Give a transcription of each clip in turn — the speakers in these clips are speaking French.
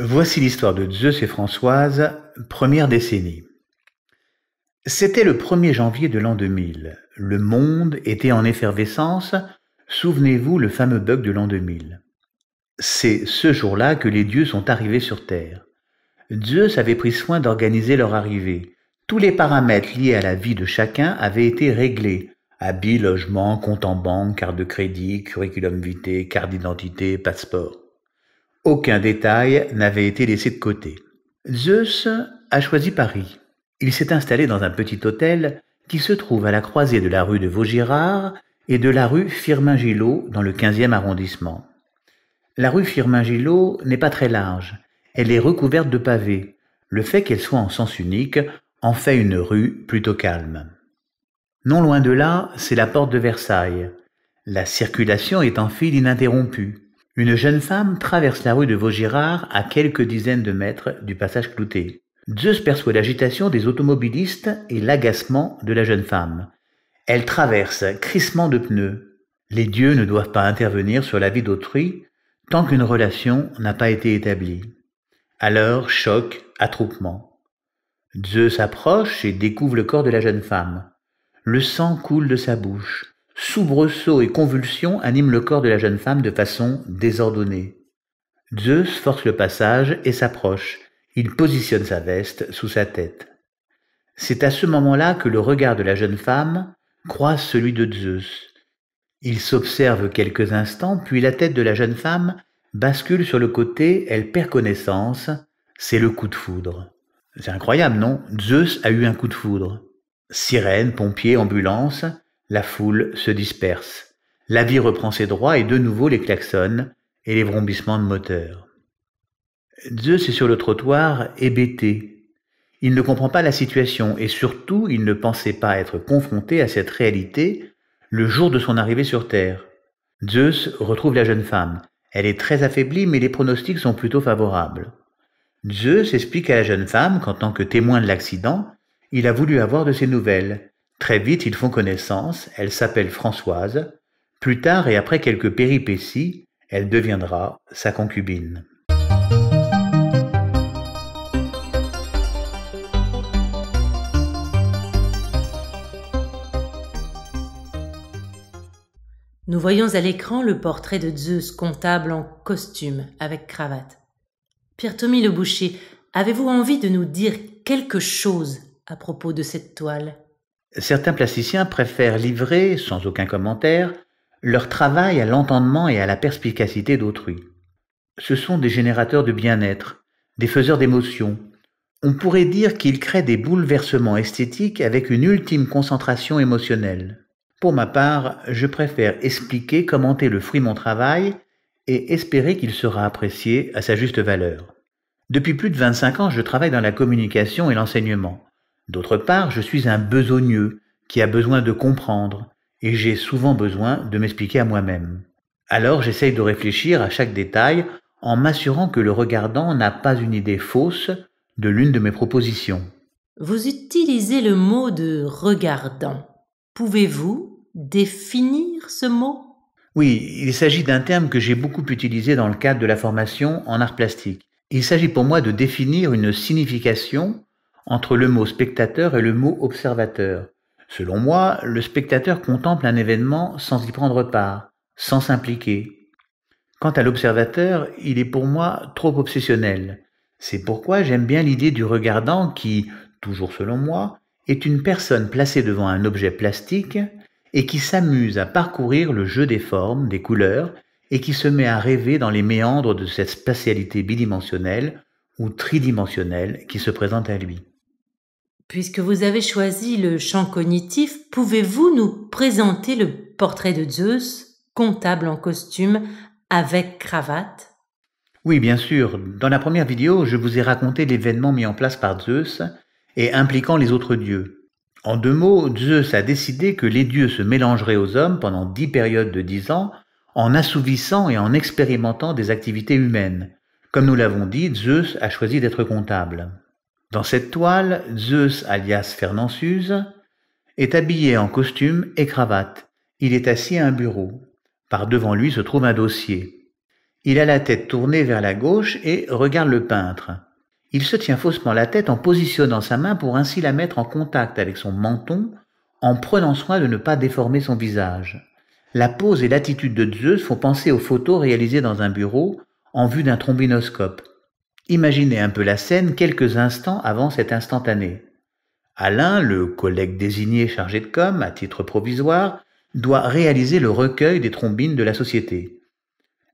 Voici l'histoire de Zeus et Françoise, première décennie. C'était le 1er janvier de l'an 2000. Le monde était en effervescence. Souvenez-vous le fameux bug de l'an 2000. C'est ce jour-là que les dieux sont arrivés sur Terre. Zeus avait pris soin d'organiser leur arrivée. Tous les paramètres liés à la vie de chacun avaient été réglés. Habits, logement, compte en banque, carte de crédit, curriculum vitae, carte d'identité, passeport. Aucun détail n'avait été laissé de côté. Zeus a choisi Paris. Il s'est installé dans un petit hôtel qui se trouve à la croisée de la rue de Vaugirard et de la rue Firmin-Gillot dans le 15e arrondissement. La rue Firmin-Gillot n'est pas très large. Elle est recouverte de pavés. Le fait qu'elle soit en sens unique en fait une rue plutôt calme. Non loin de là, c'est la porte de Versailles. La circulation est en file ininterrompue. Une jeune femme traverse la rue de Vaugirard à quelques dizaines de mètres du passage Cloutez. Zeus perçoit l'agitation des automobilistes et l'agacement de la jeune femme. Elle traverse, crissement de pneus. Les dieux ne doivent pas intervenir sur la vie d'autrui tant qu'une relation n'a pas été établie. Alors, choc, attroupement. Zeus approche et découvre le corps de la jeune femme. Le sang coule de sa bouche. Soubresauts et convulsions animent le corps de la jeune femme de façon désordonnée. Zeus force le passage et s'approche. Il positionne sa veste sous sa tête. C'est à ce moment-là que le regard de la jeune femme croise celui de Zeus. Il s'observe quelques instants, puis la tête de la jeune femme bascule sur le côté, elle perd connaissance. C'est le coup de foudre. C'est incroyable, non? Zeus a eu un coup de foudre. Sirènes, pompiers, ambulances, la foule se disperse. La vie reprend ses droits et de nouveau les klaxons et les vrombissements de moteur. Zeus est sur le trottoir, hébété. Il ne comprend pas la situation et surtout il ne pensait pas être confronté à cette réalité le jour de son arrivée sur Terre. Zeus retrouve la jeune femme. Elle est très affaiblie mais les pronostics sont plutôt favorables. Zeus explique à la jeune femme qu'en tant que témoin de l'accident, il a voulu avoir de ses nouvelles. Très vite, ils font connaissance, elle s'appelle Françoise. Plus tard et après quelques péripéties, elle deviendra sa concubine. Nous voyons à l'écran le portrait de Zeus, comptable en costume, avec cravate. Pierre-Thomy Le Boucher, avez-vous envie de nous dire quelque chose à propos de cette toile? Certains plasticiens préfèrent livrer, sans aucun commentaire, leur travail à l'entendement et à la perspicacité d'autrui. Ce sont des générateurs de bien-être, des faiseurs d'émotions. On pourrait dire qu'ils créent des bouleversements esthétiques avec une ultime concentration émotionnelle. Pour ma part, je préfère expliquer, commenter le fruit de mon travail et espérer qu'il sera apprécié à sa juste valeur. Depuis plus de 25 ans, je travaille dans la communication et l'enseignement. D'autre part, je suis un besogneux qui a besoin de comprendre et j'ai souvent besoin de m'expliquer à moi-même. Alors j'essaye de réfléchir à chaque détail en m'assurant que le regardant n'a pas une idée fausse de l'une de mes propositions. Vous utilisez le mot de regardant. Pouvez-vous définir ce mot? Oui, il s'agit d'un terme que j'ai beaucoup utilisé dans le cadre de la formation en art plastique. Il s'agit pour moi de définir une signification entre le mot spectateur et le mot observateur. Selon moi, le spectateur contemple un événement sans y prendre part, sans s'impliquer. Quant à l'observateur, il est pour moi trop obsessionnel. C'est pourquoi j'aime bien l'idée du regardant qui, toujours selon moi, est une personne placée devant un objet plastique et qui s'amuse à parcourir le jeu des formes, des couleurs, et qui se met à rêver dans les méandres de cette spatialité bidimensionnelle ou tridimensionnelle qui se présente à lui. Puisque vous avez choisi le champ cognitif, pouvez-vous nous présenter le portrait de Zeus, comptable en costume, avec cravate? Oui, bien sûr. Dans la première vidéo, je vous ai raconté l'événement mis en place par Zeus et impliquant les autres dieux. En 2 mots, Zeus a décidé que les dieux se mélangeraient aux hommes pendant 10 périodes de 10 ans en assouvissant et en expérimentant des activités humaines. Comme nous l'avons dit, Zeus a choisi d'être comptable. Dans cette toile, Zeus, alias Fernand Suze, est habillé en costume et cravate. Il est assis à un bureau. Par devant lui se trouve un dossier. Il a la tête tournée vers la gauche et regarde le peintre. Il se tient faussement la tête en positionnant sa main pour ainsi la mettre en contact avec son menton, en prenant soin de ne pas déformer son visage. La pose et l'attitude de Zeus font penser aux photos réalisées dans un bureau en vue d'un trombinoscope. Imaginez un peu la scène quelques instants avant cet instantané. Alain, le collègue désigné chargé de com, à titre provisoire, doit réaliser le recueil des trombines de la société.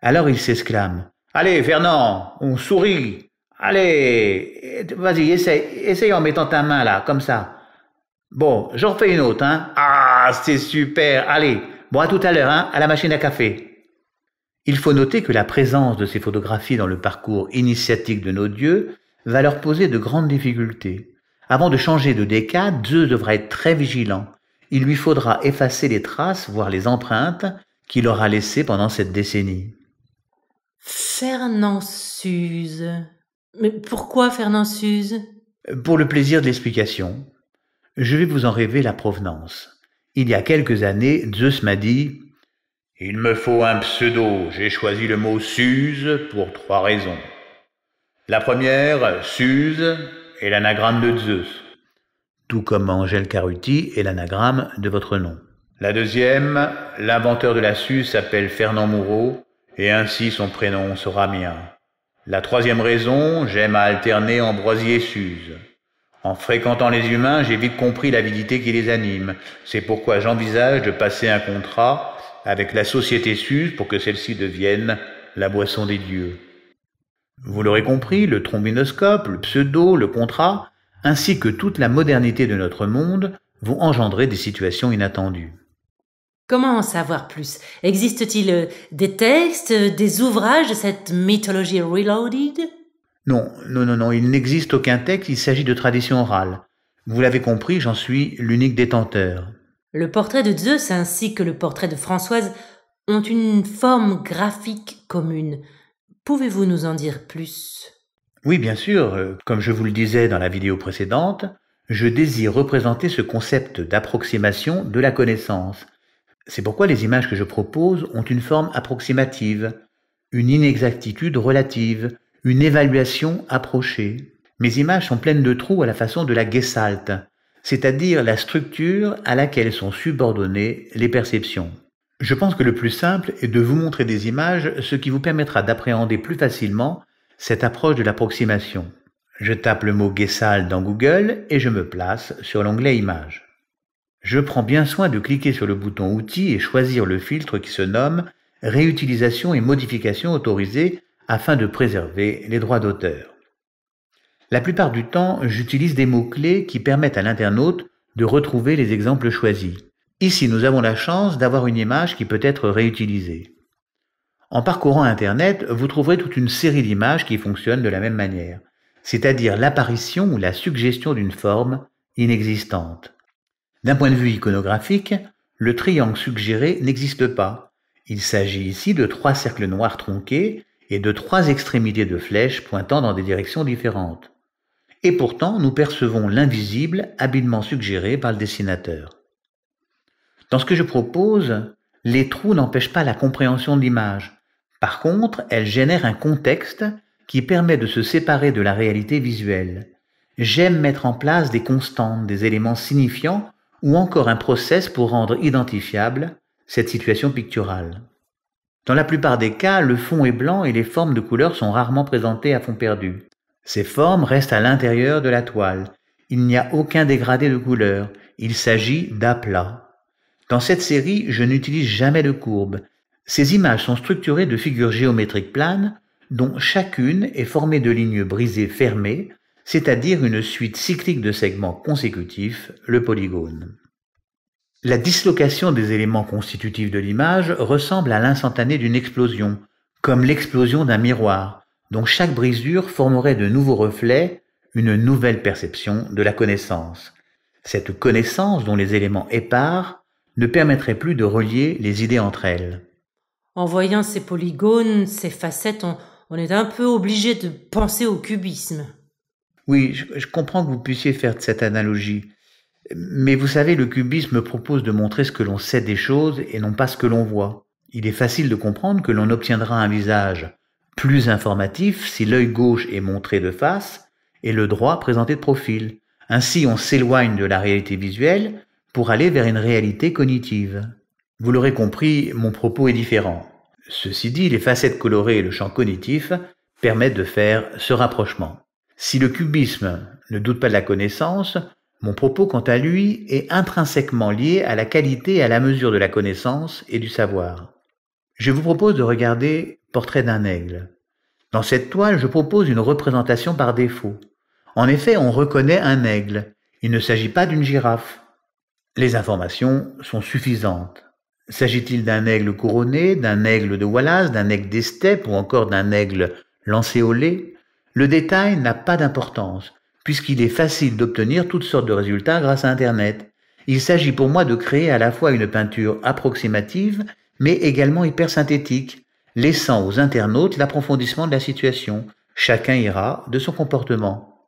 Alors il s'exclame « Allez, Fernand, on sourit. Allez, vas-y, essaye en mettant ta main là, comme ça. Bon, j'en refais une autre, hein. Ah, c'est super. Allez, bon, à tout à l'heure, hein, à la machine à café. » Il faut noter que la présence de ces photographies dans le parcours initiatique de nos dieux va leur poser de grandes difficultés. Avant de changer de décade, Zeus devra être très vigilant. Il lui faudra effacer les traces, voire les empreintes, qu'il aura laissées pendant cette décennie. Fernand Suze. Mais pourquoi Fernand Suze? Pour le plaisir de l'explication, je vais vous en révéler la provenance. Il y a quelques années, Zeus m'a dit « Il me faut un pseudo. J'ai choisi le mot Suze pour 3 raisons. La première, Suze, est l'anagramme de Zeus, tout comme Angèle Caruti est l'anagramme de votre nom. La deuxième, l'inventeur de la Suze s'appelle Fernand Moureau, et ainsi son prénom sera mien. La troisième raison, j'aime à alterner Ambroisie et Suze. En fréquentant les humains, j'ai vite compris l'avidité qui les anime. C'est pourquoi j'envisage de passer un contrat avec la société Suze pour que celle-ci devienne la boisson des dieux. Vous l'aurez compris, le trombinoscope, le pseudo, le contrat, ainsi que toute la modernité de notre monde vont engendrer des situations inattendues. Comment en savoir plus? Existe-t-il des textes, des ouvrages de cette mythologie reloaded? Non, il n'existe aucun texte, il s'agit de tradition orale. Vous l'avez compris, j'en suis l'unique détenteur. Le portrait de Zeus ainsi que le portrait de Françoise ont une forme graphique commune. Pouvez-vous nous en dire plus? Oui, bien sûr. Comme je vous le disais dans la vidéo précédente, je désire représenter ce concept d'approximation de la connaissance. C'est pourquoi les images que je propose ont une forme approximative, une inexactitude relative, une évaluation approchée. Mes images sont pleines de trous à la façon de la Gestalt, c'est-à-dire la structure à laquelle sont subordonnées les perceptions. Je pense que le plus simple est de vous montrer des images, ce qui vous permettra d'appréhender plus facilement cette approche de l'approximation. Je tape le mot Gestalt dans Google et je me place sur l'onglet Images. Je prends bien soin de cliquer sur le bouton Outils et choisir le filtre qui se nomme Réutilisation et modification autorisée afin de préserver les droits d'auteur. La plupart du temps, j'utilise des mots-clés qui permettent à l'internaute de retrouver les exemples choisis. Ici, nous avons la chance d'avoir une image qui peut être réutilisée. En parcourant Internet, vous trouverez toute une série d'images qui fonctionnent de la même manière, c'est-à-dire l'apparition ou la suggestion d'une forme inexistante. D'un point de vue iconographique, le triangle suggéré n'existe pas. Il s'agit ici de 3 cercles noirs tronqués et de 3 extrémités de flèches pointant dans des directions différentes. Et pourtant, nous percevons l'invisible habilement suggéré par le dessinateur. Dans ce que je propose, les trous n'empêchent pas la compréhension de l'image. Par contre, elles génèrent un contexte qui permet de se séparer de la réalité visuelle. J'aime mettre en place des constantes, des éléments signifiants ou encore un process pour rendre identifiable cette situation picturale. Dans la plupart des cas, le fond est blanc et les formes de couleurs sont rarement présentées à fond perdu. Ces formes restent à l'intérieur de la toile. Il n'y a aucun dégradé de couleur. Il s'agit d'aplats. Dans cette série, je n'utilise jamais de courbes. Ces images sont structurées de figures géométriques planes, dont chacune est formée de lignes brisées fermées, c'est-à-dire une suite cyclique de segments consécutifs, le polygone. La dislocation des éléments constitutifs de l'image ressemble à l'instantané d'une explosion, comme l'explosion d'un miroir, dont chaque brisure formerait de nouveaux reflets, une nouvelle perception de la connaissance. Cette connaissance dont les éléments épars ne permettrait plus de relier les idées entre elles. En voyant ces polygones, ces facettes, on est un peu obligé de penser au cubisme. Oui, je comprends que vous puissiez faire cette analogie. Mais vous savez, le cubisme propose de montrer ce que l'on sait des choses et non pas ce que l'on voit. Il est facile de comprendre que l'on obtiendra un visage plus informatif si l'œil gauche est montré de face et le droit présenté de profil. Ainsi, on s'éloigne de la réalité visuelle pour aller vers une réalité cognitive. Vous l'aurez compris, mon propos est différent. Ceci dit, les facettes colorées et le champ cognitif permettent de faire ce rapprochement. Si le cubisme ne doute pas de la connaissance, mon propos, quant à lui, est intrinsèquement lié à la qualité et à la mesure de la connaissance et du savoir. Je vous propose de regarder Portrait d'un aigle. Dans cette toile, je propose une représentation par défaut. En effet, on reconnaît un aigle. Il ne s'agit pas d'une girafe. Les informations sont suffisantes. S'agit-il d'un aigle couronné, d'un aigle de Wallace, d'un aigle des steppes ou encore d'un aigle lancéolé? Le détail n'a pas d'importance, puisqu'il est facile d'obtenir toutes sortes de résultats grâce à Internet. Il s'agit pour moi de créer à la fois une peinture approximative, mais également hypersynthétique, laissant aux internautes l'approfondissement de la situation. Chacun ira de son comportement.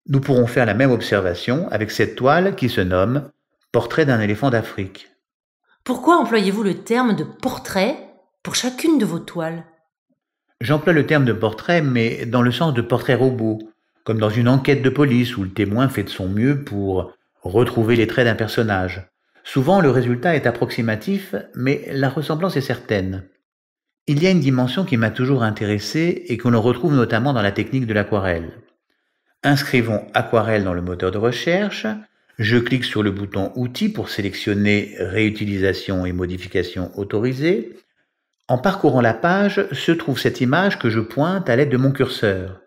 Nous pourrons faire la même observation avec cette toile qui se nomme « Portrait d'un éléphant d'Afrique ». Pourquoi employez-vous le terme de portrait pour chacune de vos toiles? J'emploie le terme de portrait, mais dans le sens de portrait robot, comme dans une enquête de police où le témoin fait de son mieux pour retrouver les traits d'un personnage. Souvent, le résultat est approximatif, mais la ressemblance est certaine. Il y a une dimension qui m'a toujours intéressé et que l'on retrouve notamment dans la technique de l'aquarelle. Inscrivons aquarelle dans le moteur de recherche, je clique sur le bouton Outils pour sélectionner Réutilisation et modification autorisée. En parcourant la page se trouve cette image que je pointe à l'aide de mon curseur.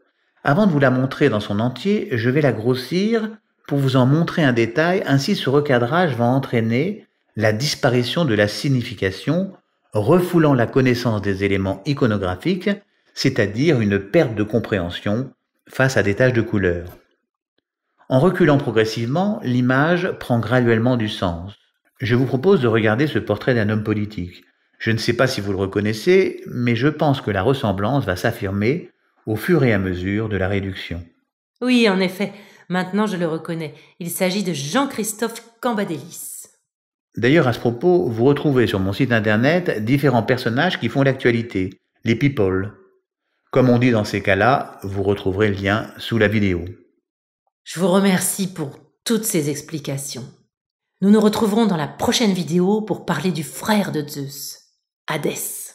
Avant de vous la montrer dans son entier, je vais la grossir pour vous en montrer un détail, ainsi ce recadrage va entraîner la disparition de la signification, refoulant la connaissance des éléments iconographiques, c'est-à-dire une perte de compréhension face à des taches de couleurs. En reculant progressivement, l'image prend graduellement du sens. Je vous propose de regarder ce portrait d'un homme politique. Je ne sais pas si vous le reconnaissez, mais je pense que la ressemblance va s'affirmer au fur et à mesure de la réduction. Oui, en effet, maintenant je le reconnais. Il s'agit de Jean-Christophe Cambadélis. D'ailleurs, à ce propos, vous retrouvez sur mon site internet différents personnages qui font l'actualité, les people. Comme on dit dans ces cas-là, vous retrouverez le lien sous la vidéo. Je vous remercie pour toutes ces explications. Nous nous retrouverons dans la prochaine vidéo pour parler du frère de Zeus, Hadès.